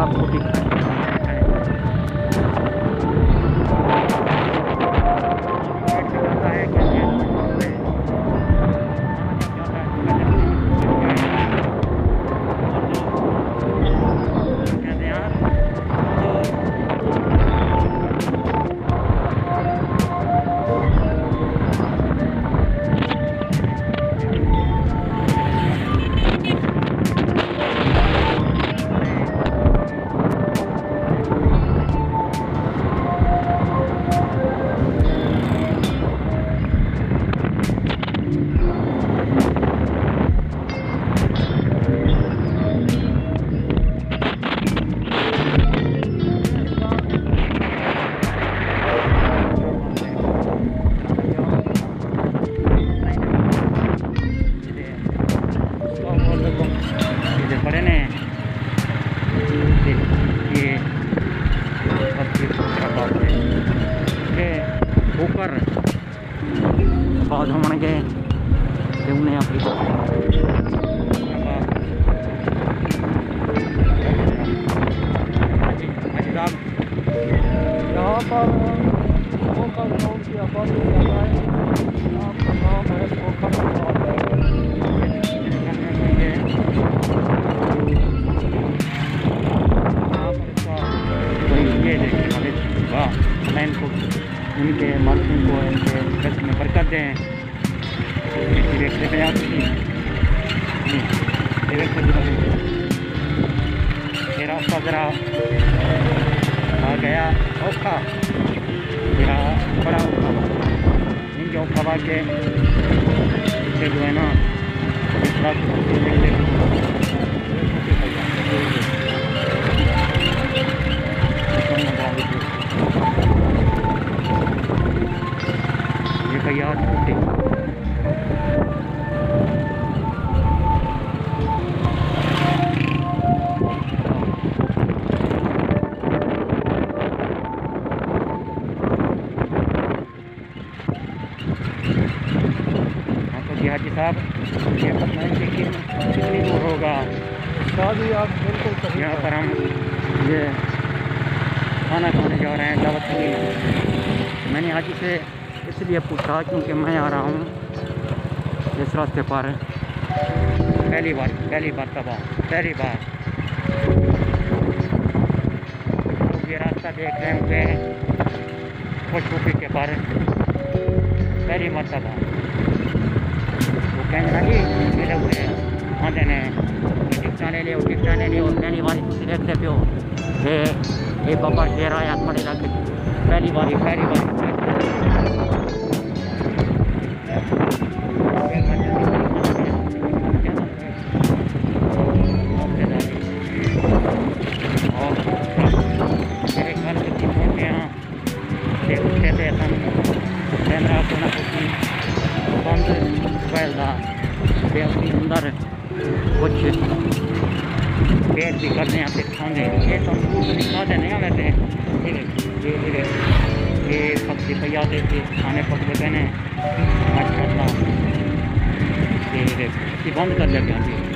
आपको दिखाएं। ऊपर बाद हम गए उन्हें अपनी यहाँ पर लोकल गाँव की आबादी ज़्यादा है। आपका गाँव है ये देखिए लाइन को उनके मालूम को इनके रस्म में बरकत दें। ये रास्ता ज़रा आ गया औखा, मेरा बड़ा औखा इनके औखा के इससे जो है ना ये याद छुट्टी हाजी साहब ये बताएं कि कितनी दूर होगा शादी। आप बिल्कुल यहाँ पर हम ये खाना खाने जा रहे हैं दावत के लिए। मैंने हाजी से इसलिए पूछा क्योंकि मैं आ रहा हूँ इस रास्ते पर पहली बार पहली बार तो ये रास्ता देख रहे होंगे खुशबू के पर पहली मरतबा वो कहने लगी मिले हुए आते ने टिकटा ले लियो और पहली बार देखते पे हो ये बाबा शेर आया हमारे इलाके पहली बार अंदर कुछ पेड़ भी करते हैं खाने ये तो खाते नहीं लेते हैं। ये पक्षी पयाते थे खाने पकड़े गए माशाल्लाह ये बंद कर लेते हैं।